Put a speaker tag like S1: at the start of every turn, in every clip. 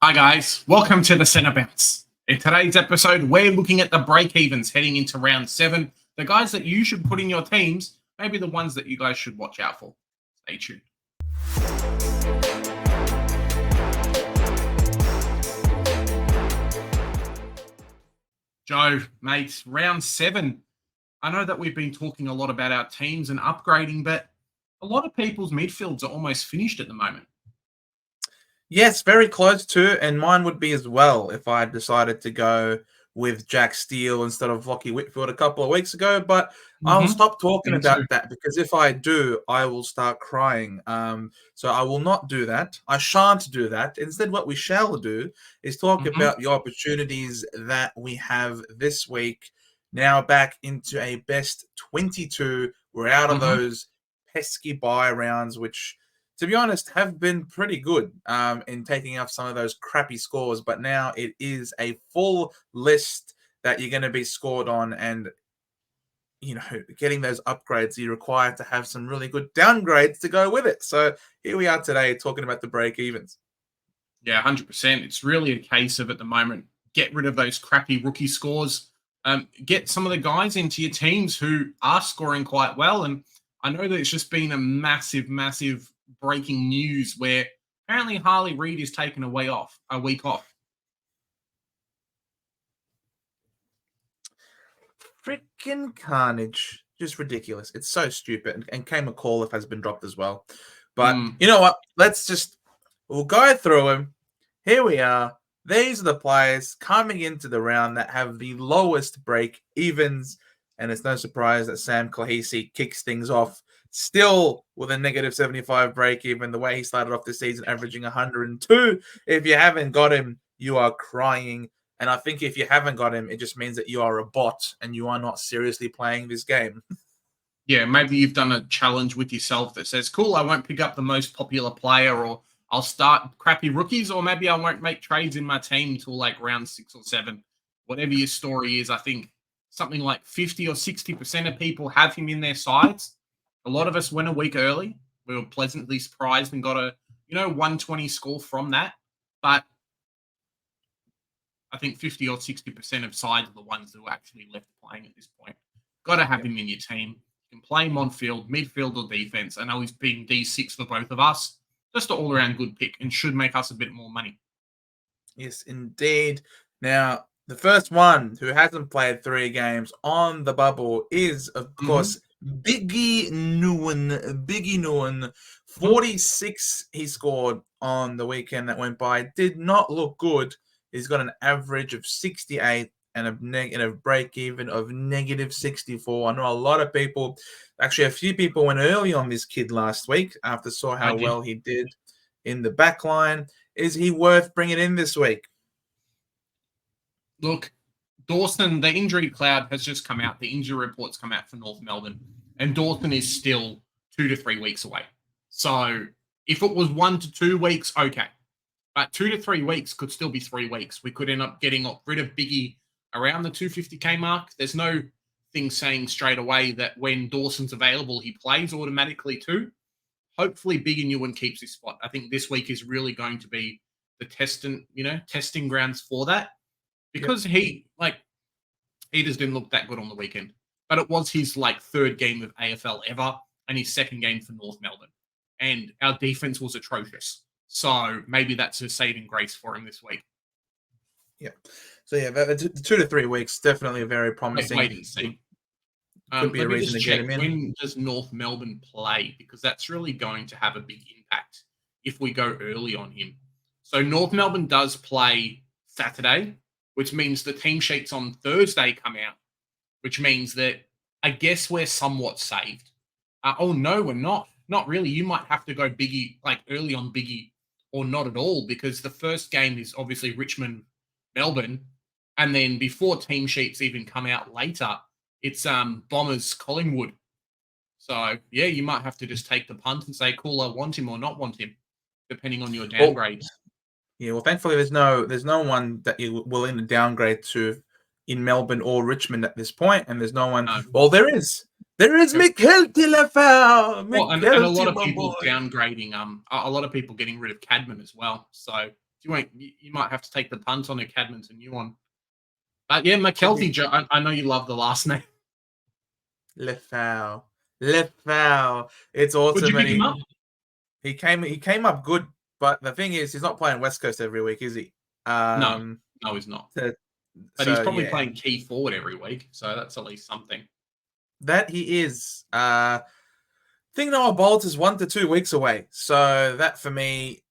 S1: Hi guys, welcome to the Centre Bounce. In today's episode, we're looking at the break-evens heading into round 7. The guys that you should put in your teams, maybe the ones that you guys should watch out for. Stay tuned. Joe, mate, round 7. I know that we've been talking a lot about our teams and upgrading, but a lot of people's midfields are almost finished at the moment.
S2: Yes, very close to, and mine would be as well if I had decided to go with Jack Steele instead of Lockie Whitfield a couple of weeks ago. But I'll stop talking about that because if I do, I will start crying. So I will not do that. I shan't do that. Instead, what we shall do is talk about the opportunities that we have this week. Now back into a best 22. We're out of those pesky bye rounds, which, to be honest, have been pretty good in taking off some of those crappy scores. But now it is a full list that you're going to be scored on. And, you know, getting those upgrades, you require to have some really good downgrades to go with it. So here we are today talking about the break-evens.
S1: Yeah, 100%. It's really a case of, at the moment, get rid of those crappy rookie scores. Get some of the guys into your teams who are scoring quite well. And I know that it's just been a massive breaking news where apparently Harley Reid is taking a week off.
S2: Freaking carnage. Just ridiculous. It's so stupid. And Kane McAuliffe has been dropped as well. But you know what? We'll go through them. Here we are. These are the players coming into the round that have the lowest break evens. And it's no surprise that Sam Clahisi kicks things off still with a negative 75 break even. The way he started off the season, averaging 102. If you haven't got him, you are crying. And I think if you haven't got him, it just means that you are a bot and you are not seriously playing this game.
S1: Yeah, maybe you've done a challenge with yourself that says, cool, I won't pick up the most popular player, or I'll start crappy rookies, or maybe I won't make trades in my team until like round 6 or 7. Whatever your story is, I think something like 50 or 60% of people have him in their sides. A lot of us went a week early. We were pleasantly surprised and got a 120 score from that. But I think 50 or 60% of sides are the ones who are actually left playing at this point. Got to have him in your team. You can play him on field, midfield or defense. I know he's been D6 for both of us. Just an all-around good pick and should make us a bit more money.
S2: Yes, indeed. Now, the first one who hasn't played 3 games on the bubble is, of course, Biggie Nguyen. 46 he scored on the weekend that went by. Did not look good. He's got an average of 68 and a break even of negative 64. I know a lot of people, actually a few people went early on this kid last week after saw how well he did in the back line. Is he worth bringing in this week?
S1: Look, Dawson, the injury cloud has just come out. The injury reports come out for North Melbourne. And Dawson is still 2 to 3 weeks away. So if it was 1 to 2 weeks, okay. But 2 to 3 weeks could still be 3 weeks. We could end up getting rid of Biggie around the 250K mark. There's no thing saying straight away that when Dawson's available, he plays automatically too. Hopefully Biggie Nguyen keeps his spot. I think this week is really going to be the testing grounds for that. Because he just didn't look that good on the weekend. But it was his 3rd game of AFL ever and his 2nd game for North Melbourne. And our defense was atrocious. So maybe that's a saving grace for him this week.
S2: Yeah. So the 2 to 3 weeks, definitely a very promising.
S1: Wait and see.
S2: Could be a reason to get him in.
S1: When does North Melbourne play? Because that's really going to have a big impact if we go early on him. So North Melbourne does play Saturday, which means the team sheets on Thursday come out, which means that I guess we're somewhat saved. Oh, no, we're not. Not really. You might have to go Biggie, early on Biggie, or not at all, because the first game is obviously Richmond, Melbourne, and then before team sheets even come out later, it's Bombers, Collingwood. So, yeah, you might have to just take the punt and say, cool, I want him or not want him, depending on your downgrades.
S2: Well, thankfully there's no one that you will in a downgrade to in Melbourne or Richmond at this point, and there's no one. No. Well, there is Mikel Tilafau.
S1: And a lot of people downgrading. A lot of people getting rid of Cadman as well. So if you might have to take the punt on a Cadman to new one. But yeah, McKelty, Joe, I know you love the last name.
S2: Lefau. It's
S1: Would you
S2: awesome.
S1: pick him
S2: And
S1: up?
S2: he came up good, but the thing is, he's not playing West Coast every week, is he?
S1: No, he's not.
S2: So,
S1: But he's probably
S2: yeah,
S1: playing key forward every week, so that's at least something.
S2: that he is. Think Noah Bolt is 1 to 2 weeks away, so that for me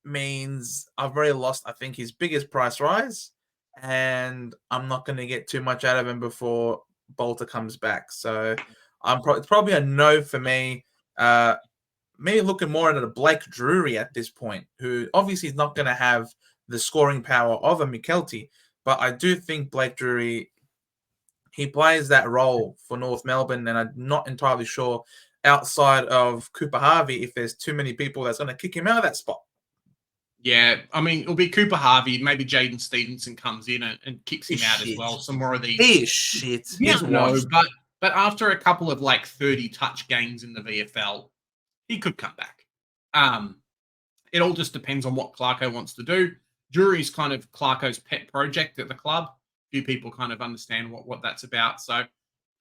S2: means I've already lost, I think, his biggest price rise, and I'm not going to get too much out of him before Bolter comes back. So it's probably a no for me. Maybe looking more at a Blake Drury at this point, who obviously is not going to have the scoring power of a McKelty, but I do think Blake Drury, he plays that role for North Melbourne, and I'm not entirely sure outside of Cooper Harvey if there's too many people that's going to kick him out of that spot.
S1: Yeah, I mean, it'll be Cooper Harvey. Maybe Jaden Stevenson comes in and kicks him out as well. Some more of these.
S2: He is shit.
S1: Yeah, no, but after a couple of 30 touch games in the VFL, he could come back. It all just depends on what Clarko wants to do. Drury's kind of Clarko's pet project at the club. A few people kind of understand what that's about. So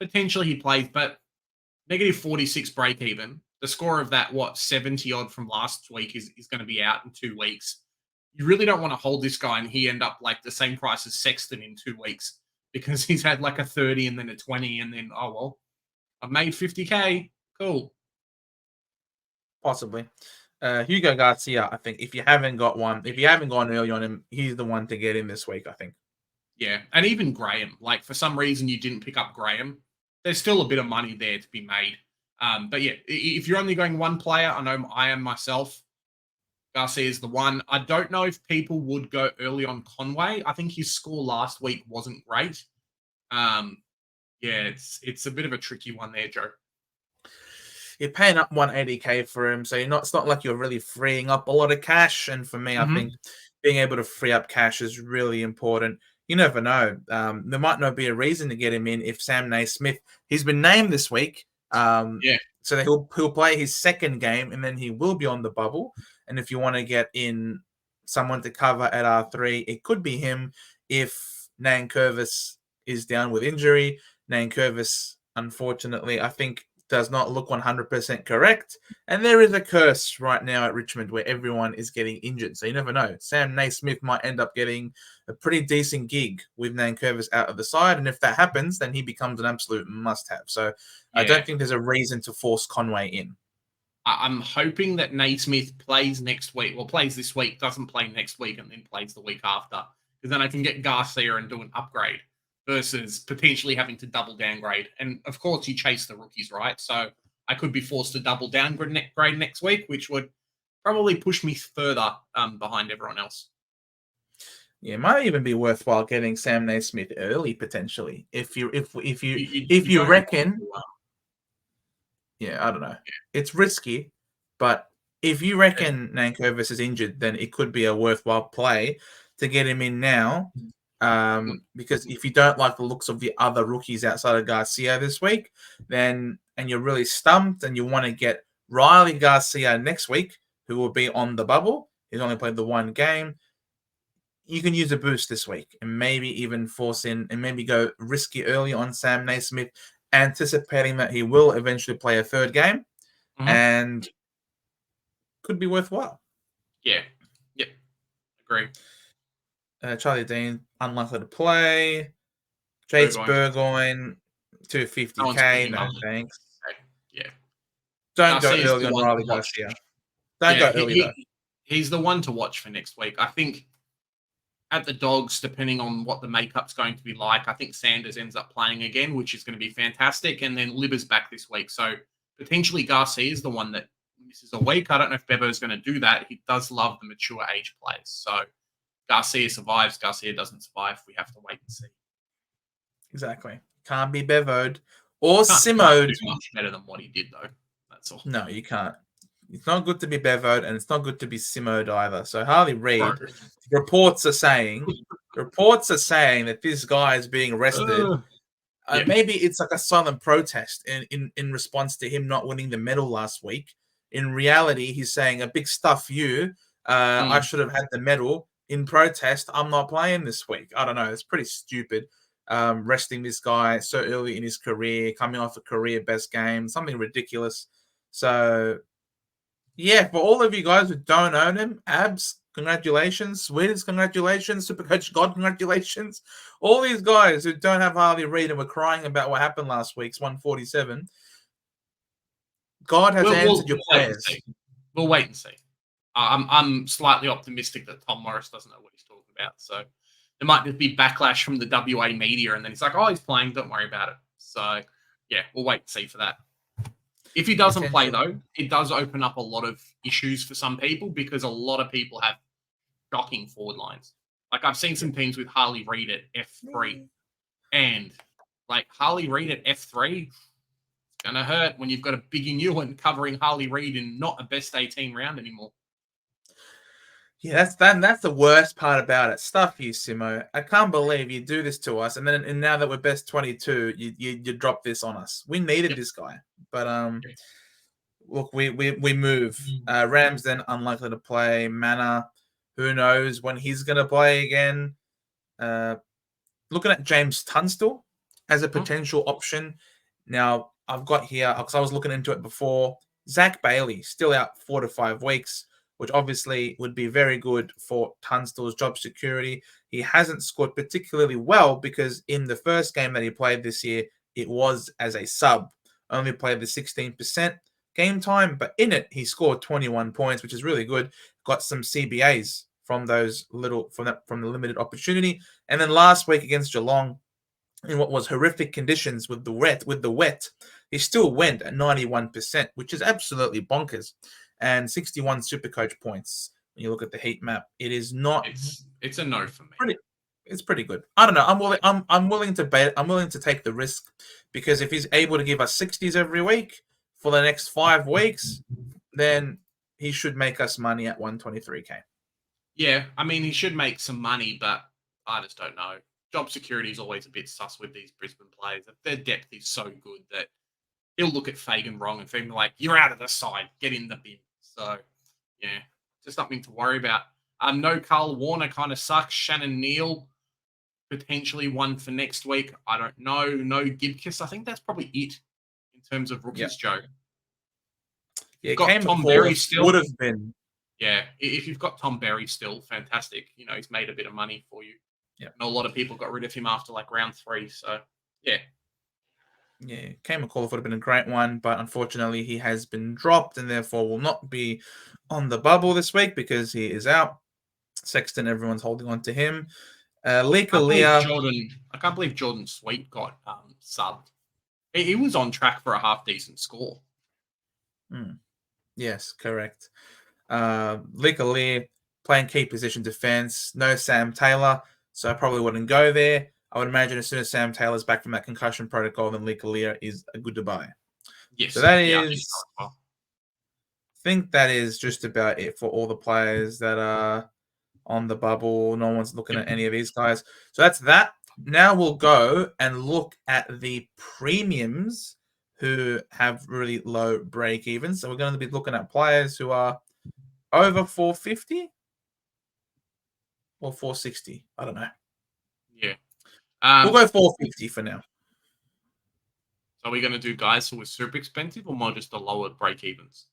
S1: potentially he plays, but negative 46 break even. The score of that, 70 odd from last week is going to be out in 2 weeks. You really don't want to hold this guy and he end up like the same price as Sexton in 2 weeks because he's had like a 30 and then a 20 and then, oh, well, I've made 50K. Cool.
S2: Possibly. Hugo Garcia, I think if you haven't gone early on him, he's the one to get in this week, I think.
S1: Yeah, and even Graham, like for some reason you didn't pick up Graham, there's still a bit of money there to be made. But yeah, if you're only going one player, I know I am myself. Garcia is the one. I don't know if people would go early on Conway. I think his score last week wasn't great. Yeah, it's a bit of a tricky one there, Joe.
S2: You're paying up 180K for him, so it's not like you're really freeing up a lot of cash. And for me, I think being able to free up cash is really important. You never know. There might not be a reason to get him in if Sam Naismith, he's been named this week. So he'll play his second game and then he will be on the bubble. And if you want to get in someone to cover at R3, it could be him if Nankervis is down with injury. Nankervis, unfortunately, I think does not look 100% correct. And there is a curse right now at Richmond where everyone is getting injured. So you never know. Sam Naismith might end up getting a pretty decent gig with Nankervis out of the side. And if that happens, then he becomes an absolute must-have. So I don't think there's a reason to force Conway in.
S1: I'm hoping that Naismith plays next week. Well, plays this week, doesn't play next week, and then plays the week after. Because then I can get Garcia and do an upgrade versus potentially having to double downgrade. And of course, you chase the rookies, right? So I could be forced to double downgrade next week, which would probably push me further behind everyone else.
S2: Yeah, it might even be worthwhile getting Sam Naismith early potentially if you reckon. Yeah, I don't know. It's risky, but if you reckon Nankervis is injured, then it could be a worthwhile play to get him in now. Because if you don't like the looks of the other rookies outside of Garcia this week, and you're really stumped and you want to get Riley Garcia next week, who will be on the bubble, he's only played the one game, you can use a boost this week and maybe even force in and maybe go risky early on Sam Naismith, anticipating that he will eventually play a third game and could be worthwhile.
S1: Yeah. Yep. Agree.
S2: Charlie Dean, unlikely to play. Jace Burgoyne, 250K. No, thanks.
S1: Yeah.
S2: Don't go early on Riley Garcia. Don't go early, though.
S1: He's the one to watch for next week. I think at the Dogs, depending on what the makeup's going to be like, I think Sanders ends up playing again, which is going to be fantastic. And then Libber's back this week. So potentially Garcia is the one that misses a week. I don't know if Bevo's going to do that. He does love the mature age players. So Garcia survives, Garcia doesn't survive. We have to wait and see.
S2: Exactly. Can't be Bevoed or Simoed.
S1: Much better than what he did, though. That's all.
S2: No, you can't. It's not good to be Bevoed, and it's not good to be Simoed either. So Harley Reid, reports are saying that this guy is being arrested. Maybe it's like a silent protest in response to him not winning the medal last week. In reality, he's saying a big stuff you. I should have had the medal. in protest, I'm not playing this week. I don't know. It's pretty stupid. Resting this guy so early in his career, coming off a career best game, something ridiculous. So, yeah, for all of you guys who don't own him, Abs, congratulations. Sweetest, congratulations. Supercoach God, congratulations. All these guys who don't have Harley Reid and were crying about what happened last week's 147. God has answered your prayers.
S1: We'll wait and see. I'm slightly optimistic that Tom Morris doesn't know what he's talking about. So there might just be backlash from the WA media, and then he's like, "Oh, he's playing. Don't worry about it." So yeah, we'll wait and see for that. If he doesn't play, though, it does open up a lot of issues for some people because a lot of people have shocking forward lines. Like I've seen some teams with Harley Reid at F3, and like Harley Reid at F3, it's gonna hurt when you've got a Biggie Newland covering Harley Reid in not a best 18 round anymore.
S2: Yeah, that's the worst part about it. Stuff you, Simo. I can't believe you do this to us, and now that we're best 22, you drop this on us. We needed this guy, but look, we move. Rams then unlikely to play. Mana, who knows when he's gonna play again. Looking at James Tunstall as a potential option. Now I've got here because I was looking into it before. Zach Bailey still out 4 to 5 weeks, which obviously would be very good for Tunstall's job security. He hasn't scored particularly well because in the first game that he played this year, it was as a sub. Only played the 16% game time, but in it, he scored 21 points, which is really good. Got some CBAs from those from the limited opportunity. And then last week against Geelong, in what was horrific conditions with the wet, he still went at 91%, which is absolutely bonkers. And 61 Supercoach points. When you look at the heat map, it is not.
S1: It's a no for me.
S2: It's pretty good. I don't know. I'm willing to bet. I'm willing to take the risk because if he's able to give us 60s every week for the next 5 weeks, then he should make us money at 123k.
S1: Yeah, I mean he should make some money, but I just don't know. Job security is always a bit sus with these Brisbane players. Their depth is so good that he'll look at Fagan wrong and Fagan like, "You're out of the side. Get in the bin." So, yeah, just something to worry about. No Carl Warner kind of sucks. Shannon Neal, potentially one for next week. I don't know. No Gibkiss. I think that's probably it in terms of rookies, Joe.
S2: Yeah,
S1: got Tom Berry still.
S2: Would have been.
S1: Yeah, if you've got Tom Berry still, fantastic. You know, he's made a bit of money for you.
S2: Yeah.
S1: And a lot of people got rid of him after like round 3. So, yeah.
S2: Yeah, Kane McAuliffe would have been a great one, but unfortunately he has been dropped and therefore will not be on the bubble this week because he is out. Sexton, everyone's holding on to him.
S1: I can't believe Jordan Sweet got subbed. He was on track for a half-decent score.
S2: Yes, correct. Leah playing key position defense. No Sam Taylor, so I probably wouldn't go there. I would imagine as soon as Sam Taylor's back from that concussion protocol, then Leah is a good to buy.
S1: Yes.
S2: So that is. I think that is just about it for all the players that are on the bubble. No one's looking at any of these guys. So that's that. Now we'll go and look at the premiums who have really low break evens. So we're going to be looking at players who are over 450 or 460. I don't know.
S1: Yeah.
S2: We'll go 450 for now.
S1: So are we going to do guys who are super expensive or more just the lower break evens?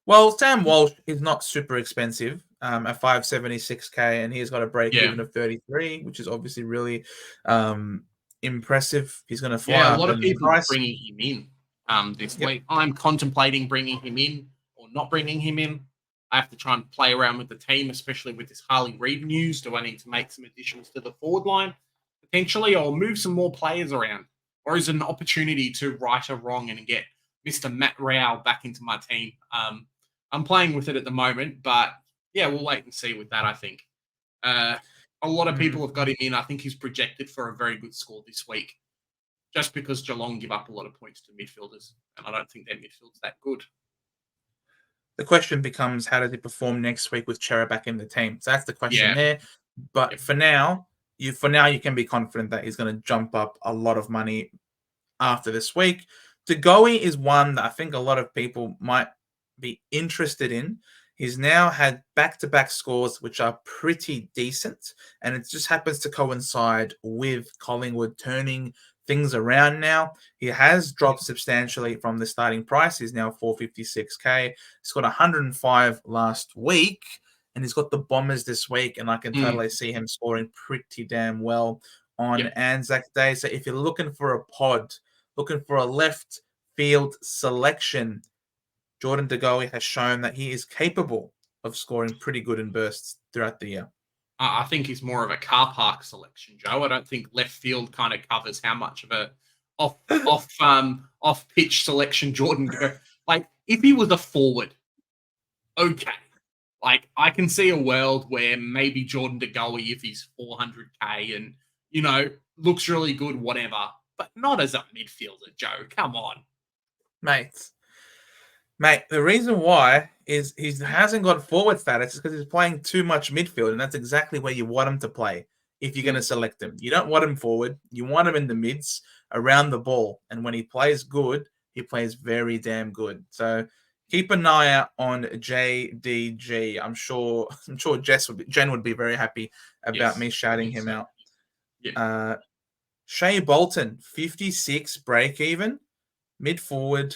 S2: Well, Sam Walsh is not super expensive at 576k, and he's got a break even of 33, which is obviously really impressive. He's going to fly up.
S1: A lot of people are bringing him in this week. I'm contemplating bringing him in or not bringing him in. I have to try and play around with the team, especially with this Harley Reid news. Do I need to make some additions to the forward line potentially, or move some more players around? Or is it an opportunity to right a wrong and get Mr. Matt Rao back into my team? I'm playing with it at the moment, but yeah, we'll wait and see with that, I think. A lot of people have got him in. I think he's projected for a very good score this week, just because Geelong give up a lot of points to midfielders, and I don't think their midfield's that good.
S2: The question becomes, how does he perform next week with Chera back in the team? So that's the question there. But for now, you can be confident that he's going to jump up a lot of money after this week. Degoe is one that I think a lot of people might be interested in. He's now had back-to-back scores, which are pretty decent, and it just happens to coincide with Collingwood turning things around now. He has dropped substantially from the starting price. He's now 456K. He's got 105 last week, and he's got the Bombers this week, and I can totally see him scoring pretty damn well on Anzac Day. So if you're looking for a pod, looking for a left field selection, Jordan De Goey has shown that he is capable of scoring pretty good in bursts throughout the year.
S1: I think he's more of a car park selection, Joe. I don't think left field kind of covers how much of a off pitch selection Jordan De Goey. Like if he was a forward, okay. Like I can see a world where maybe Jordan De Goey, if he's 400K and looks really good, whatever, but not as a midfielder, Joe. Come on,
S2: Mate, the reason why is he hasn't got forward status is because he's playing too much midfield, and that's exactly where you want him to play if you're going to select him. You don't want him forward. You want him in the mids around the ball, and when he plays good, he plays very damn good. So keep an eye out on JDG. I'm sure Jen would be very happy about me shouting him out.
S1: Yeah.
S2: Shea Bolton, 56 break even, mid forward.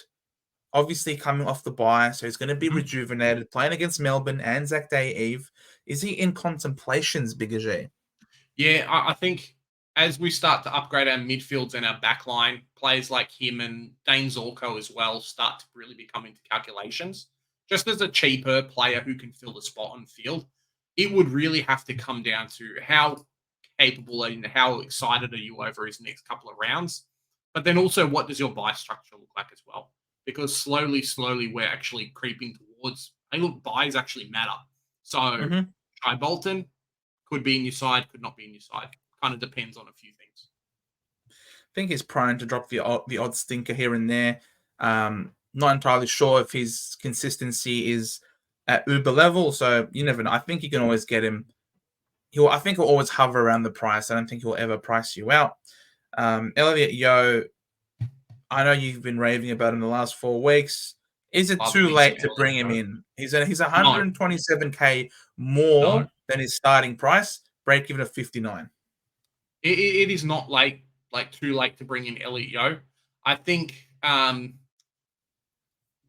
S2: Obviously coming off the bye, so he's going to be rejuvenated, playing against Melbourne, Anzac Day Eve. Is he in contemplations, Bigger G?
S1: Yeah, I think as we start to upgrade our midfields and our back line, players like him and Dane Zorko as well start to really become into calculations. Just as a cheaper player who can fill the spot on field, it would really have to come down to how capable and how excited are you over his next couple of rounds. But then also, what does your buy structure look like as well? Because slowly, we're actually creeping towards, hey, look, buys actually matter. So, Shai Bolton could be in your side, could not be in your side. Kind of depends on a few things.
S2: I think he's prone to drop the odd stinker here and there. Not entirely sure if his consistency is at uber level, so you never know. I think you can always get him. I think he'll always hover around the price. I don't think he'll ever price you out. Elliot Yeo, I know you've been raving about him the last 4 weeks. Is it too late to bring him in? He's 127K more than his starting price, break even of 59.
S1: It is not like too late to bring in Elliot Yeo. I think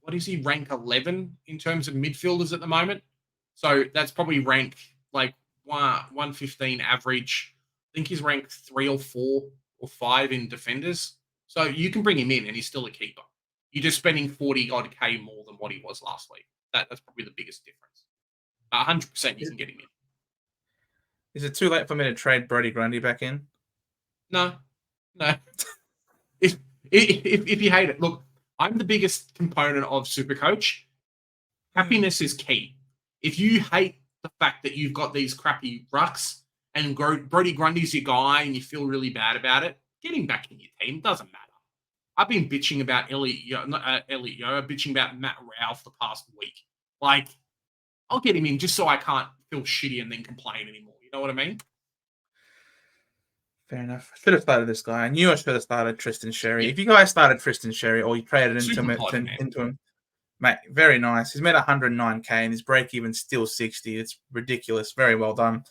S1: what is he, rank 11 in terms of midfielders at the moment? So that's probably rank like 115 average. I think he's ranked 3 or 4 or 5 in defenders. So you can bring him in and he's still a keeper. You're just spending 40 odd K more than what he was last week. That's probably the biggest difference. 100% you can get him in.
S2: Is it too late for me to trade Brody Grundy back in?
S1: No. If you hate it, look, I'm the biggest component of Supercoach. Happiness is key. If you hate the fact that you've got these crappy rucks and Brody Grundy's your guy and you feel really bad about it, get him back in your team. Doesn't matter. I've been bitching about Elliot Yeo, bitching about Matt Ralph the past week. Like, I'll get him in just so I can't feel shitty and then complain anymore. You know what I mean?
S2: Fair enough. I should have started this guy. I knew I should have started Tristan Sherry. Yeah. If you guys started Tristan Sherry or you traded into him, mate, very nice. He's made 109K and his break even still 60. It's ridiculous. Very well done.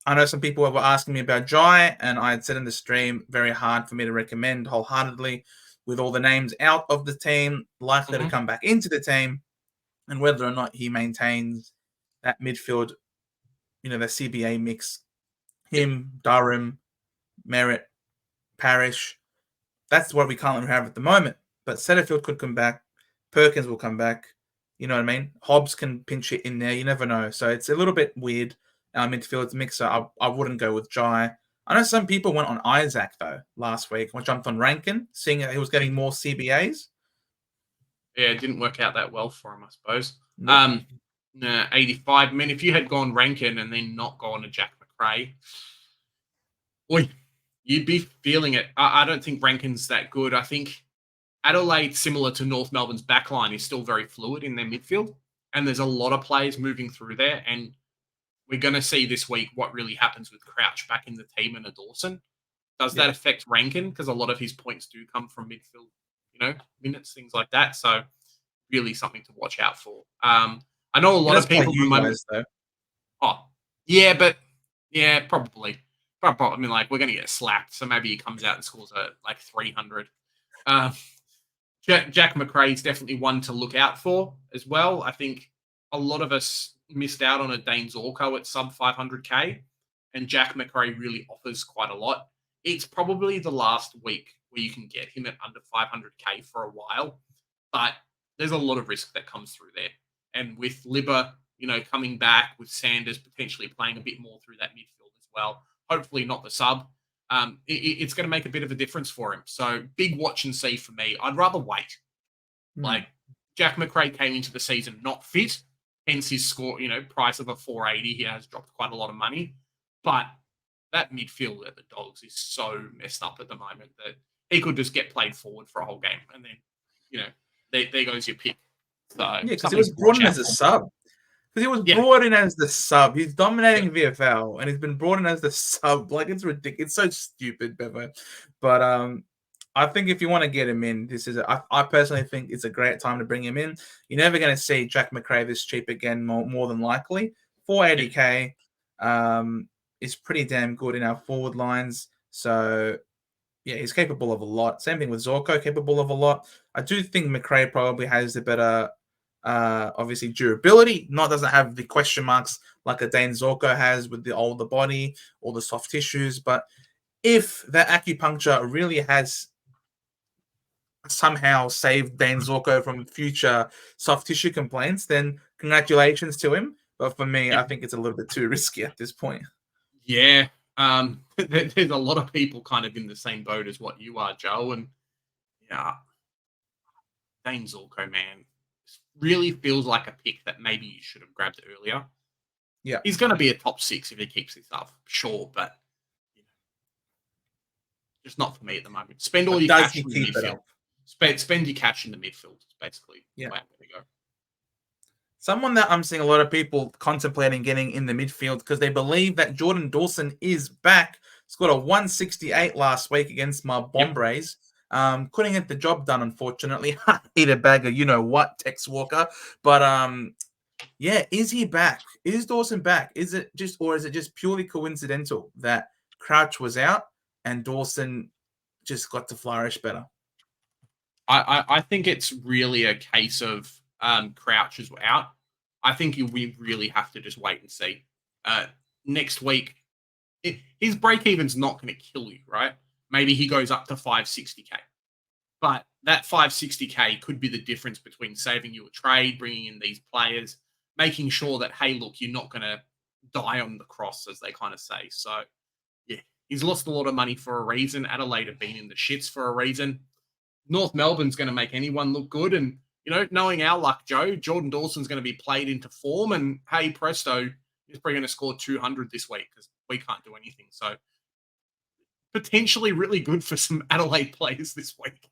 S2: I know some people were asking me about Jai, and I had said in the stream, very hard for me to recommend wholeheartedly with all the names out of the team, likely to come back into the team, and whether or not he maintains that midfield, the CBA mix. Him, Durham, Merritt, Parrish. That's what we currently have at the moment. But Setterfield could come back. Perkins will come back. You know what I mean? Hobbs can pinch it in there. You never know. So it's a little bit weird. Midfield mixer. I wouldn't go with Jai. I know some people went on Isaac, though, last week. I jumped on Rankin, seeing that he was getting more CBAs.
S1: Yeah, it didn't work out that well for him, I suppose. No. 85. I mean, if you had gone Rankin and then not gone to Jack McRae, boy, you'd be feeling it. I don't think Rankin's that good. I think Adelaide, similar to North Melbourne's backline, is still very fluid in their midfield. And there's a lot of players moving through there. And we're going to see this week what really happens with Crouch back in the team and a Dawson. Does that affect Rankin? Because a lot of his points do come from midfield, minutes, things like that. So really something to watch out for. I know a
S2: He
S1: lot
S2: does
S1: of
S2: play
S1: people at the
S2: you
S1: moment.
S2: guys though.
S1: Oh, yeah, but yeah, probably. I mean, like we're gonna get slapped, so maybe he comes out and scores like 300. Um, Jack McRae's definitely one to look out for as well. I think a lot of us missed out on a Dane Zorko at sub 500k, and Jack McRae really offers quite a lot. It's probably the last week where you can get him at under 500k for a while, but there's a lot of risk that comes through there. And with Libba, coming back, with Sanders potentially playing a bit more through that midfield as well, hopefully not the sub, it's going to make a bit of a difference for him. So big watch and see for me. I'd rather wait. Like Jack McRae came into the season not fit, hence his score, price of a 480. He has dropped quite a lot of money. But that midfield at the Dogs is so messed up at the moment that he could just get played forward for a whole game. And then, there goes your pick. So
S2: Yeah, because he
S1: something
S2: was
S1: to watch
S2: brought in
S1: out
S2: as a
S1: for.
S2: sub. Because he was
S1: Yeah.
S2: brought in as the sub. He's dominating
S1: Yeah.
S2: VFL, and he's been brought in as the sub. Like, it's ridiculous. It's so stupid, Bevo. But I think if you want to get him in, I personally think it's a great time to bring him in. You're never going to see Jack McRae this cheap again, more than likely. 480k is pretty damn good in our forward lines. So yeah, he's capable of a lot. Same thing with Zorko, capable of a lot. I do think McRae probably has the better, obviously, durability. Doesn't have the question marks like a Dane Zorko has with the older body, all the soft tissues. But if that acupuncture really has somehow saved Dane Zorko from future soft tissue complaints, then congratulations to him. But for me,
S1: Yeah.
S2: I think it's a little bit too risky at this point.
S1: Yeah. There's a lot of people kind of in the same boat as what you are, Joe. And yeah, Dane Zorko, man, really feels like a pick that maybe you should have grabbed earlier.
S2: Yeah.
S1: He's going to be a top 6 if he keeps this up, sure, but just not for me at the moment. Spend all
S2: But
S1: your
S2: does
S1: cash
S2: he
S1: in the
S2: keep it
S1: midfield.
S2: up?
S1: Spend your cash in the midfield. Is basically
S2: Yeah.
S1: the way I'm going to go.
S2: Someone that I'm seeing a lot of people contemplating getting in the midfield because they believe that Jordan Dawson is back. Scored a 168 last week against my
S1: Yep.
S2: Bombers. Couldn't get the job done, unfortunately. Eat a bag of Tex Walker. But yeah, is he back? Is Dawson back? Is it just purely coincidental that Crouch was out and Dawson just got to flourish better?
S1: I think it's really a case of Crouch is out. I think we really have to just wait and see. Next week, his break even's not going to kill you, right? Maybe he goes up to 560k. But that 560k could be the difference between saving you a trade, bringing in these players, making sure that, hey, look, you're not going to die on the cross, as they kind of say. So, yeah, he's lost a lot of money for a reason. Adelaide have been in the shits for a reason. North Melbourne's going to make anyone look good. And, knowing our luck, Joe, Jordan Dawson's going to be played into form. And, hey, presto, he's probably going to score 200 this week because we can't do anything. So, potentially really good for some Adelaide players this week.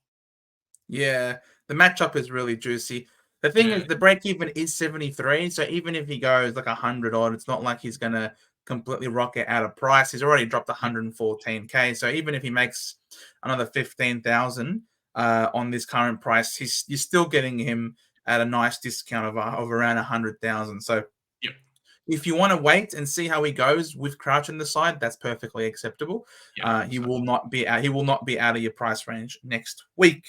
S2: Yeah, the matchup is really juicy. The thing is, the break even is 73. So even if he goes like 100 odd, it's not like he's going to completely rocket out of price. He's already dropped 114k. So even if he makes another 15,000 on this current price, you're still getting him at a nice discount of around 100,000. So
S1: Yep.
S2: if you want to wait and see how he goes with Crouch on the side, that's perfectly acceptable.
S1: Yeah,
S2: he will not be out of your price range next week.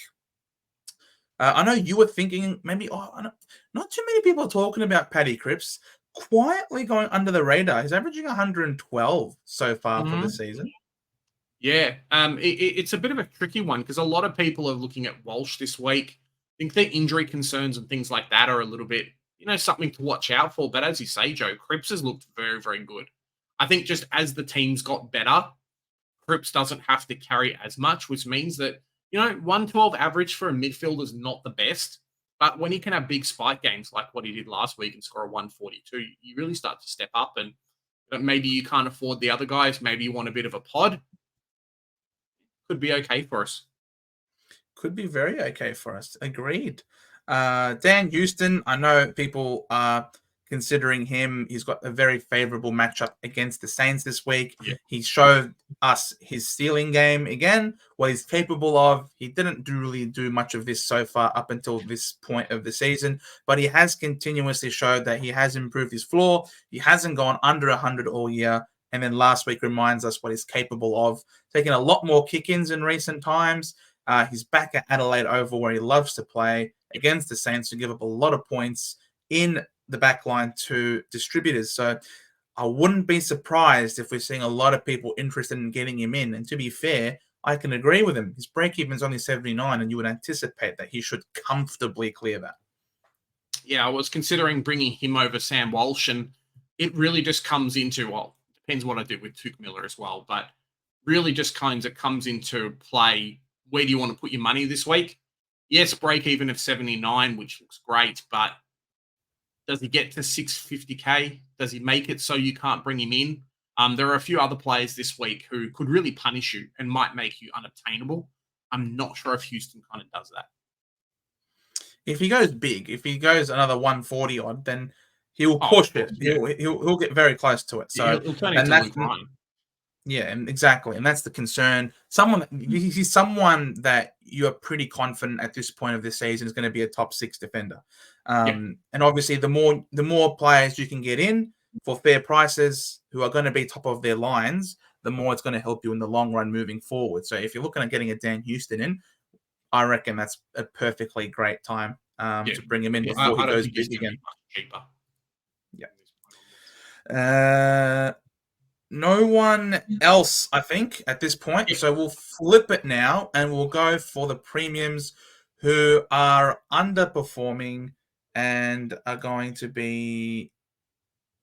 S2: I know you were thinking maybe, not too many people are talking about Paddy Cripps quietly going under the radar. He's averaging 112 so far for the season.
S1: Yeah, it's a bit of a tricky one because a lot of people are looking at Walsh this week. I think their injury concerns and things like that are a little bit, something to watch out for. But as you say, Joe, Cripps has looked very, very good. I think just as the teams got better, Cripps doesn't have to carry as much, which means that, 112 average for a midfielder is not the best. But when he can have big spike games like what he did last week and score a 142, you really start to step up. And maybe you can't afford the other guys. Maybe you want a bit of a pod. Could be okay for us.
S2: Could be very okay for us. Agreed. Dan Houston, I know people are considering him. He's got a very favorable matchup against the Saints this week.
S1: Yeah.
S2: He showed us his stealing game again, what he's capable of. He didn't really do much of this so far up until this point of the season, but he has continuously showed that he has improved his floor. He hasn't gone under 100 all year. And then last week reminds us what he's capable of, taking a lot more kick-ins in recent times. He's back at Adelaide Oval where he loves to play against the Saints, who give up a lot of points in the back line to distributors. So I wouldn't be surprised if we're seeing a lot of people interested in getting him in. And to be fair, I can agree with him. His break-even is only 79, and you would anticipate that he should comfortably clear that.
S1: Yeah, I was considering bringing him over Sam Walsh, and it really just comes into, well, depends what I do with Tuke Miller as well, but really just kind of comes into play. Where do you want to put your money this week? Yes, break even of 79, which looks great, but does he get to 650K? Does he make it so you can't bring him in? There are a few other players this week who could really punish you and might make you unobtainable. I'm not sure if Houston kind of does that.
S2: If he goes big, if he goes another 140 odd, then he'll push it. Yeah. He'll get very close to it. So
S1: he'll turn into Luke Ryan.
S2: Yeah, and exactly, and that's the concern. He's someone that you are pretty confident at this point of the season is going to be a top 6 defender. And obviously, the more players you can get in for fair prices who are going to be top of their lines, the more it's going to help you in the long run moving forward. So if you're looking at getting a Dan Houston in, I reckon that's a perfectly great time to bring him in before he goes big again.
S1: Cheaper.
S2: Yeah. No one else, I think, at this point. So we'll flip it now and we'll go for the premiums who are underperforming and are going to be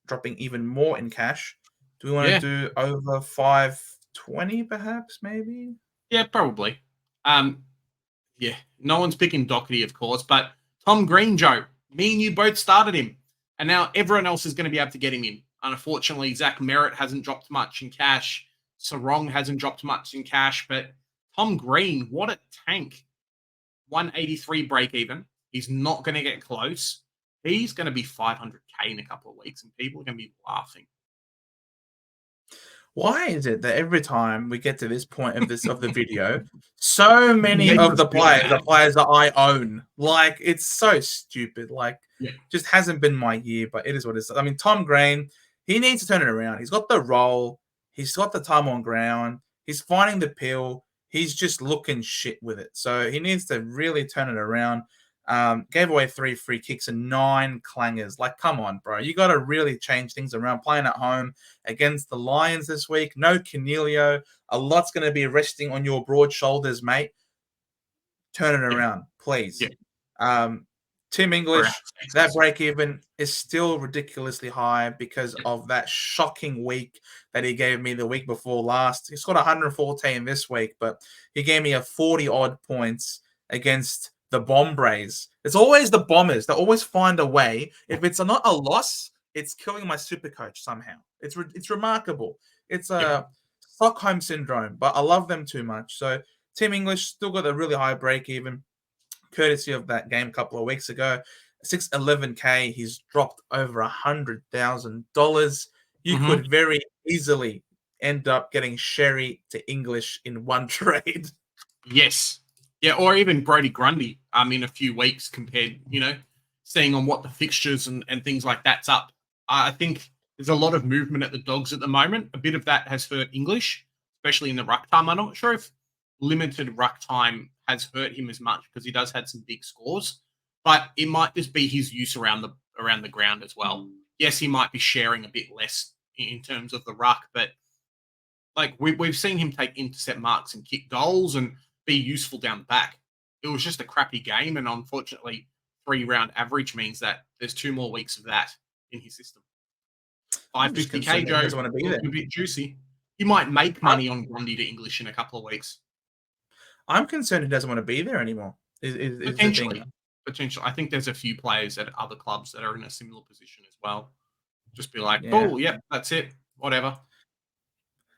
S2: dropping even more in cash. Do we want to do over 520 perhaps, maybe?
S1: Yeah, probably. Yeah, no one's picking Doherty, of course, but Tom Green, Joe, me and you both started him. And now everyone else is going to be able to get him in. Unfortunately, Zach Merritt hasn't dropped much in cash. Sarong hasn't dropped much in cash. But Tom Green, what a tank. 183 break even. He's not going to get close. He's going to be 500K in a couple of weeks, and people are going to be laughing.
S2: Why is it that every time we get to this point of the video, so many of the players are players that I own? Like, it's so stupid. Like, just hasn't been my year, but it is what it is. I mean, Tom Green, he needs to turn it around. He's got the role. He's got the time on ground. He's finding the pill. He's just looking shit with it. So he needs to really turn it around. Gave away 3 free kicks and 9 clangers. Like, come on, bro. You got to really change things around. Playing at home against the Lions this week. No Canelio. A lot's going to be resting on your broad shoulders, mate. Turn it around, please. Tim English, that break-even is still ridiculously high because of that shocking week that he gave me the week before last. He scored 114 this week, but he gave me a 40-odd points against the Bombers. It's always the Bombers. They always find a way. If it's not a loss, it's killing my Supercoach somehow. It's remarkable. It's a Stockholm syndrome, but I love them too much. So Tim English still got a really high break-even, courtesy of that game a couple of weeks ago. 611K, he's dropped over $100,000. You could very easily end up getting Sherry to English in one trade.
S1: Yes. Yeah, or even Brody Grundy in a few weeks compared, seeing on what the fixtures and things like that's up. I think there's a lot of movement at the Dogs at the moment. A bit of that has hurt English, especially in the ruck time. I'm not sure if limited ruck time has hurt him as much because he does had some big scores, but it might just be his use around the ground as well. Yes, he might be sharing a bit less in terms of the ruck, but like we've seen him take intercept marks and kick goals and be useful down the back. It was just a crappy game, and unfortunately, 3-round average means that there's 2 more weeks of that in his system. 550K, Joe,
S2: doesn't want to be there.
S1: A bit juicy. He might make money on Grundy to English in a couple of weeks.
S2: I'm concerned he doesn't want to be there anymore.
S1: Potentially. I think there's a few players at other clubs that are in a similar position as well. Just be like, oh, yeah, that's it. Whatever.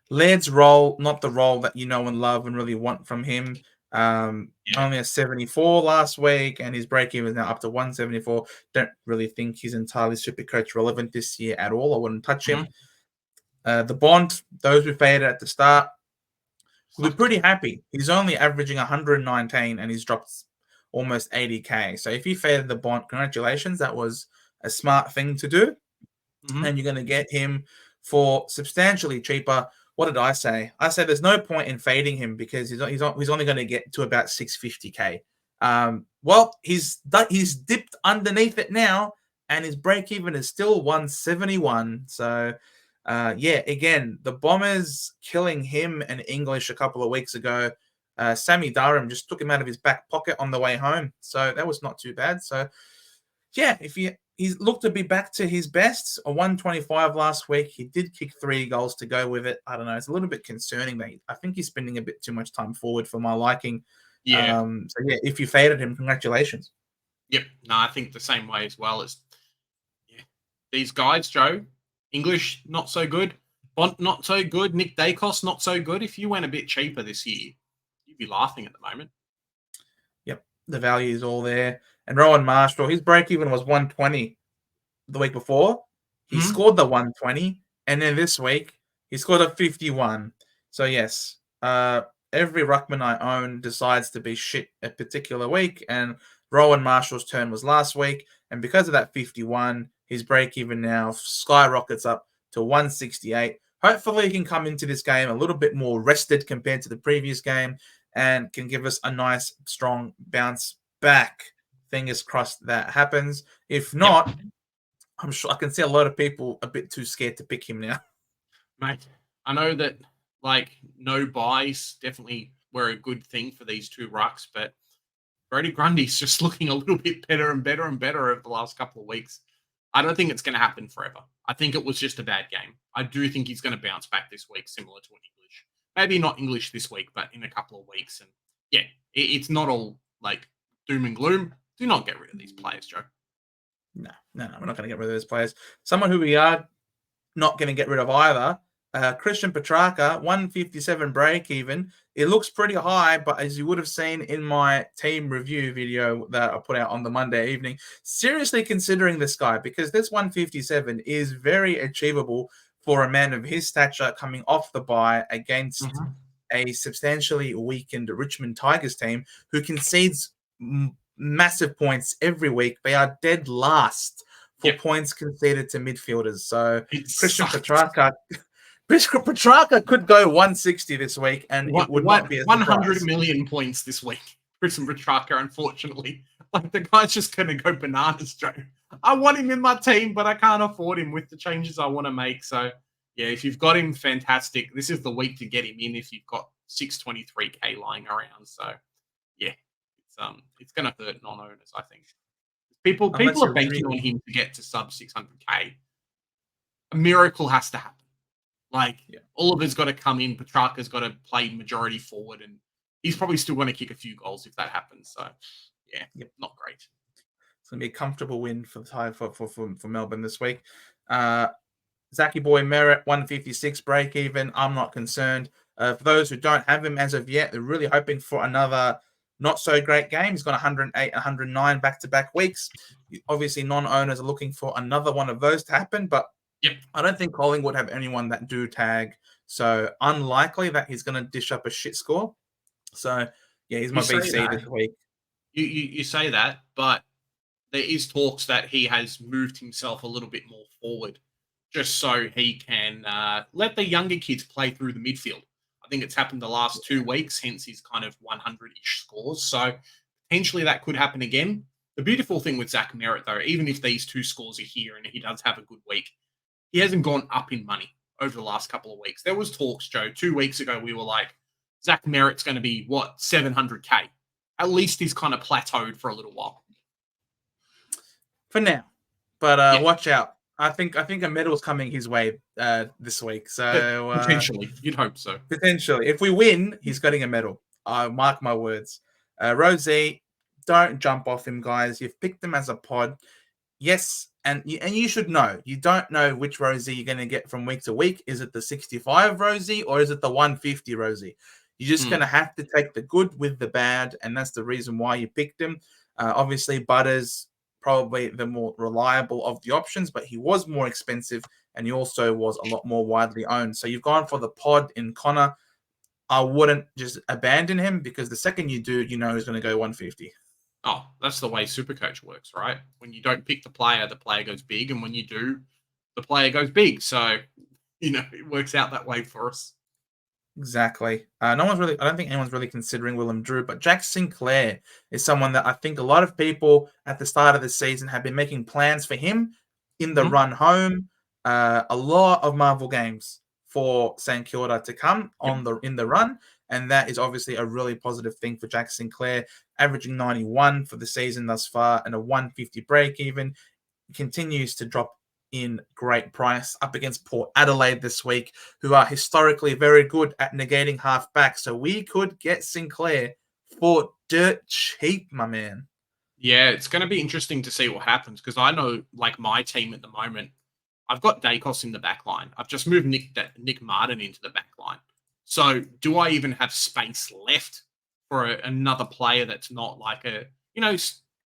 S2: Laird's role, not the role that you know and love and really want from him. Only a 74 last week, and his break even is now up to 174. Don't really think he's entirely Supercoach relevant this year at all. I wouldn't touch him. The Bond, those who faded at the start, we're pretty happy. He's only averaging 119 and he's dropped almost 80k. So if you faded the Bond, congratulations. That was a smart thing to do. And you're going to get him for substantially cheaper. What did I say? I said there's no point in fading him because he's only going to get to about 650k. Well, he's dipped underneath it now, and his break even is still 171. So, again, the Bombers killing him and English a couple of weeks ago. Sammy Durham just took him out of his back pocket on the way home, so that was not too bad. So, yeah, if he's looked to be back to his best, a 125 last week. He did kick 3 goals to go with it. I don't know. It's a little bit concerning that I think he's spending a bit too much time forward for my liking.
S1: Yeah.
S2: If you faded him, congratulations.
S1: Yep. No, I think the same way as well. These guys, Joe, English, not so good. Bont, not so good. Nick Dacos, not so good. If you went a bit cheaper this year, you'd be laughing at the moment.
S2: Yep. The value is all there. And Rowan Marshall, his break even was 120 the week before. He scored the 120. And then this week, he scored a 51. So, yes, every ruckman I own decides to be shit a particular week. And Rowan Marshall's turn was last week. And because of that 51, his break even now skyrockets up to 168. Hopefully, he can come into this game a little bit more rested compared to the previous game and can give us a nice, strong bounce back. Fingers crossed that happens. If not, I'm sure I can see a lot of people a bit too scared to pick him now.
S1: Mate, I know that no buys definitely were a good thing for these two rucks, but Brody Grundy's just looking a little bit better and better and better over the last couple of weeks. I don't think it's going to happen forever. I think it was just a bad game. I do think he's going to bounce back this week, similar to an English. Maybe not English this week, but in a couple of weeks. And yeah, it's not all doom and gloom. Do not get rid of these players, Joe.
S2: No, we're not going to get rid of those players. Someone who we are not going to get rid of either, Christian Petrarca, 157 break even. It looks pretty high, but as you would have seen in my team review video that I put out on the Monday evening, seriously considering this guy because this 157 is very achievable for a man of his stature coming off the bye against a substantially weakened Richmond Tigers team who concedes massive points every week. They are dead last for points conceded to midfielders. So Christian Petrarca could go 160 this week, and it would not be a
S1: 100 million points this week. Christian Petrarca, unfortunately, the guy's just going to go bananas, Joe. I want him in my team, but I can't afford him with the changes I want to make. So yeah, if you've got him, fantastic. This is the week to get him in if you've got 623k lying around. So yeah, it's going to hurt non-owners, I think. People are banking on him to get to sub 600k. A miracle has to happen. Oliver's got to come in. Petrarca's got to play majority forward, and he's probably still going to kick a few goals if that happens. So, not great.
S2: It's going to be a comfortable win for Melbourne this week. Zachy Boy Merritt, 156 break even. I'm not concerned. For those who don't have him as of yet, they're really hoping for another not so great game. He's got 108, 109 back-to-back weeks. Obviously, non-owners are looking for another one of those to happen, but I don't think Collingwood have anyone that do tag. So unlikely that he's going to dish up a shit score. So, yeah, he's my VC this week.
S1: You say that, but there is talks that he has moved himself a little bit more forward just so he can let the younger kids play through the midfield. I think it's happened the last 2 weeks, hence his kind of 100-ish scores. So potentially that could happen again. The beautiful thing with Zach Merritt, though, even if these 2 scores are here and he does have a good week, he hasn't gone up in money over the last couple of weeks. There was talks, Joe. 2 weeks ago, we were like, Zach Merritt's going to be, 700k? At least he's kind of plateaued for a little while.
S2: For now. But watch out. I think a medal's coming his way this week. So
S1: potentially. You'd hope so.
S2: Potentially. If we win, he's getting a medal. Mark my words. Rosie, don't jump off him, guys. You've picked him as a pod. Yes, and you should know. You don't know which Rosie you're going to get from week to week. Is it the 65 Rosie or is it the 150 Rosie? You're just going to have to take the good with the bad, and that's the reason why you picked him. Obviously, Butters probably the more reliable of the options, but he was more expensive, and he also was a lot more widely owned. So you've gone for the pod in Connor. I wouldn't just abandon him, because the second you do, you know he's going to go 150.
S1: Oh, that's the way Supercoach works, right? When you don't pick the player goes big, and when you do, the player goes big. So, it works out that way for us.
S2: Exactly. I don't think anyone's really considering Willem Drew, but Jack Sinclair is someone that I think a lot of people at the start of the season have been making plans for him in the run home. A lot of Marvel games for St Kilda to come in the run, and that is obviously a really positive thing for Jack Sinclair, averaging 91 for the season thus far and a 150 break even. Continues to drop in great price up against Port Adelaide this week, who are historically very good at negating half back. So we could get Sinclair for dirt cheap, my man.
S1: Yeah, it's going to be interesting to see what happens, because I know, like, my team at the moment, I've got Dacos in the back line. I've just moved Nick Martin into the back line. So do I even have space left for another player that's not like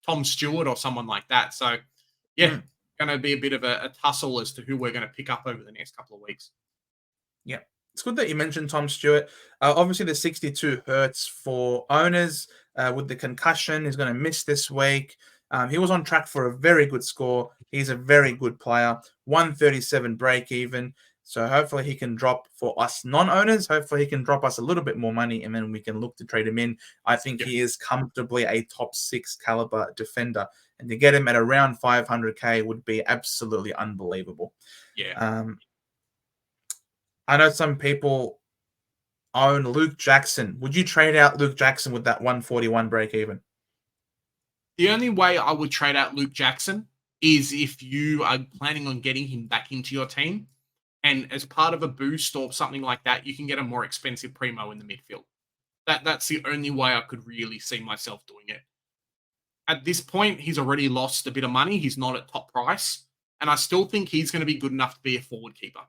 S1: Tom Stewart or someone like that? So, yeah, going to be a bit of a tussle as to who we're going to pick up over the next couple of weeks.
S2: Yeah. It's good that you mentioned Tom Stewart. Obviously, the 62 hurts for owners with the concussion. He's going to miss this week. He was on track for a very good score. He's a very good player. 137 break even. So hopefully he can drop for us non-owners. Hopefully he can drop us a little bit more money, and then we can look to trade him in. I think he is comfortably a top 6 caliber defender. And to get him at around 500K would be absolutely unbelievable.
S1: Yeah.
S2: I know some people own Luke Jackson. Would you trade out Luke Jackson with that 141 break even?
S1: The only way I would trade out Luke Jackson is if you are planning on getting him back into your team, and as part of a boost or something like that, you can get a more expensive primo in the midfield. That's the only way I could really see myself doing it. At this point, he's already lost a bit of money. He's not at top price, and I still think he's going to be good enough to be a forward keeper.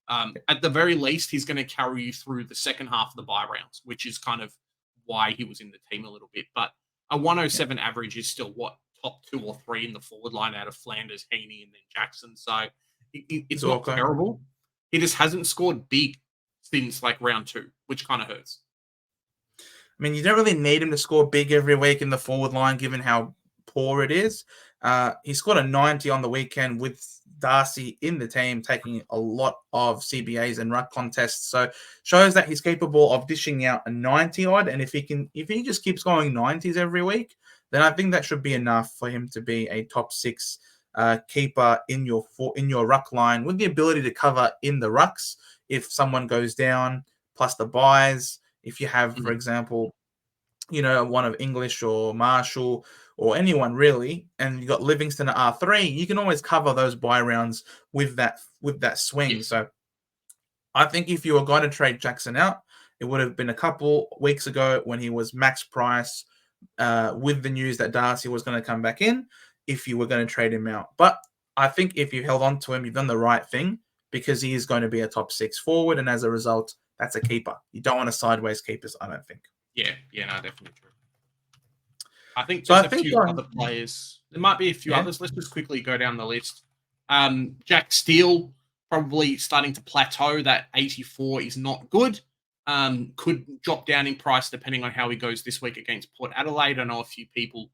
S1: At the very least, he's going to carry you through the second half of the bye rounds, which is kind of why he was in the team a little bit. But a 107 average is still top 2 or 3 in the forward line out of Flanders, Heaney, and then Jackson. So it's not terrible. He just hasn't scored big since like round 2, which kind of hurts.
S2: I mean, you don't really need him to score big every week in the forward line, given how poor it is. He scored a 90 on the weekend with Darcy in the team, taking a lot of CBAs and ruck contests. So shows that he's capable of dishing out a 90 odd. And if he just keeps going 90s every week, then I think that should be enough for him to be a top 6 keeper in your ruck line, with the ability to cover in the rucks if someone goes down, plus the buys. If you have, for example, one of English or Marshall or anyone really, and you got Livingston at R3, you can always cover those buy rounds with that swing.
S1: Yes.
S2: So I think if you were going to trade Jackson out, it would have been a couple weeks ago when he was max price with the news that Darcy was going to come back in, if you were going to trade him out. But I think if you held on to him, you've done the right thing, because he is going to be a top 6 forward, and as a result, that's a keeper. You don't want to sideways keepers, I don't think.
S1: Yeah, no, definitely true. I think there's a few other players. There might be a few others. Let's just quickly go down the list. Jack Steele, probably starting to plateau. That 84 is not good. Could drop down in price depending on how he goes this week against Port Adelaide. I know a few people,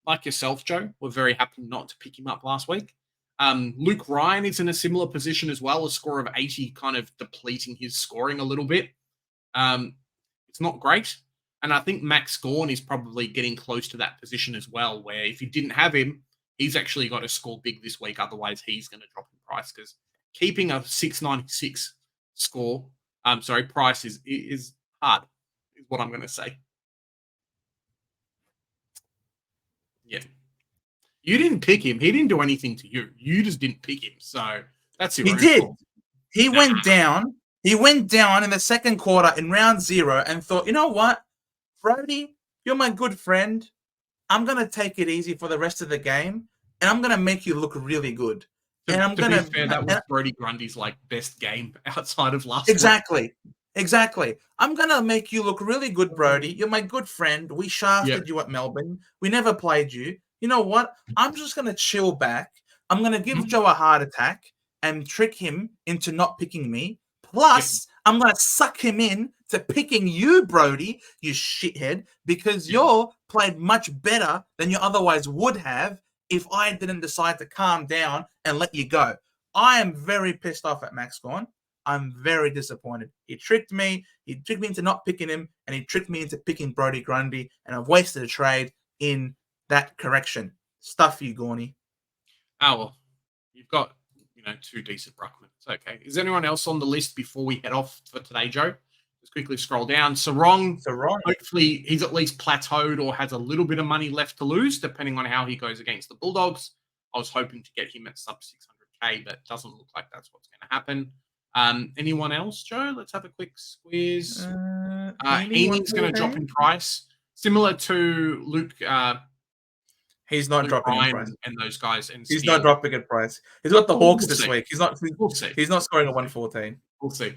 S1: like yourself, Joe, were very happy not to pick him up last week. Luke Ryan is in a similar position as well, a score of 80, kind of depleting his scoring a little bit. It's not great. And I think Max Gawn is probably getting close to that position as well, where if you didn't have him, he's actually got to score big this week. Otherwise, he's going to drop in price, because keeping a 696 price is hard, is what I'm going to say. Yeah. You didn't pick him. He didn't do anything to you. You just didn't pick him. So that's your own fault.
S2: He went down. He went down in the second quarter in round 0 and thought, you know what, Brody, you're my good friend. I'm going to take it easy for the rest of the game, and I'm going to make you look really good.
S1: To be fair, that was Brody Grundy's best game outside of last week.
S2: Exactly. Exactly. I'm going to make you look really good, Brody. You're my good friend. We
S1: Yeah.
S2: shafted you at Melbourne. We never played you. You know what? I'm just going to chill back. I'm going to give Joe a heart attack and trick him into not picking me. Plus, I'm going to suck him in to picking you, Brody, you shithead, because you're played much better than you otherwise would have if I didn't decide to calm down and let you go. I am very pissed off at Max Gorn. I'm very disappointed. He tricked me. He tricked me into not picking him, and he tricked me into picking Brody Grundy, and I've wasted a trade in that correction. Stuff you, Gorny.
S1: Oh, well, you've got, two decent ruckmen. It's okay. Is anyone else on the list before we head off for today, Joe? Just quickly scroll down. Sarong, hopefully he's at least plateaued or has a little bit of money left to lose, depending on how he goes against the Bulldogs. I was hoping to get him at sub 600K, but doesn't look like that's what's going to happen. Anyone else, Joe? Let's have a quick squeeze. Heaney's going to drop in price, similar to Luke.
S2: He's not
S1: Luke
S2: dropping
S1: Ryan
S2: in price.
S1: and those guys. And
S2: he's not dropping in price. He's got the Hawks this week. He's not. He's not scoring a 114.
S1: We'll see.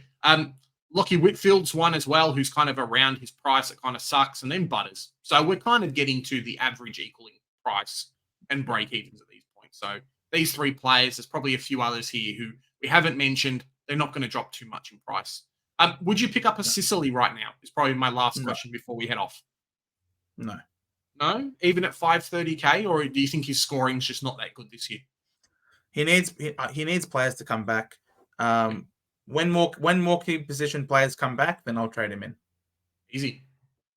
S1: Lockie Whitfield's one as well, who's kind of around his price. It kind of sucks, and then Butters. So we're kind of getting to the average equaling price and break evens at these points. So these three players, there's probably a few others here who we haven't mentioned. They're not going to drop too much in price. Would you pick up a Sicily right now? Is probably my last question before we head off.
S2: No.
S1: No? Even at 530K, or do you think his scoring's just not that good this year?
S2: He needs players to come back. When more key position players come back, then I'll trade him in.
S1: Easy.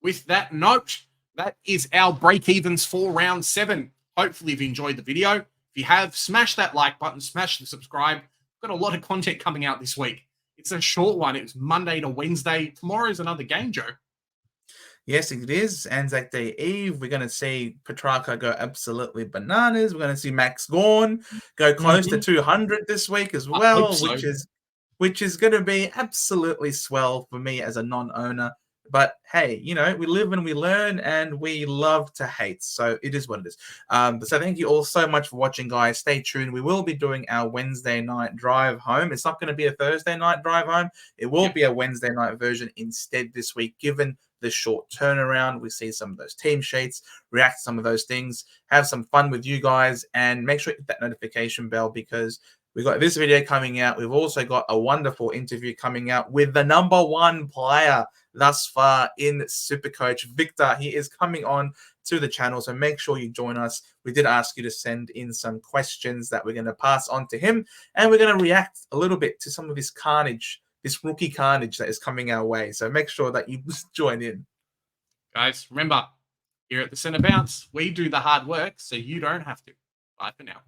S1: With that note, that is our break evens for round 7. Hopefully you've enjoyed the video. If you have, smash that like button, smash the subscribe. We've got a lot of content coming out this week. It's a short one. It was Monday to Wednesday. Tomorrow's another game, Joe.
S2: Yes, it is. Anzac Day Eve. We're going to see Petrarca go absolutely bananas. We're going to see Max Gorn go close to 200 this week as well, which is going to be absolutely swell for me as a non-owner. But hey, we live and we learn, and we love to hate. So it is what it is. So thank you all so much for watching, guys. Stay tuned. We will be doing our Wednesday night drive home. It's not going to be a Thursday night drive home. It will be a Wednesday night version instead this week, given the short turnaround. We see some of those team sheets, react to some of those things, have some fun with you guys, and make sure you hit that notification bell because we've got this video coming out. We've also got a wonderful interview coming out with the #1 player thus far in Supercoach, Victor. He is coming on to the channel, so make sure you join us. We did ask you to send in some questions that we're going to pass on to him, and we're going to react a little bit to some of his carnage, this rookie carnage that is coming our way. So make sure that you join in.
S1: Guys, remember, here at the Centre Bounce, we do the hard work so you don't have to. Bye for now.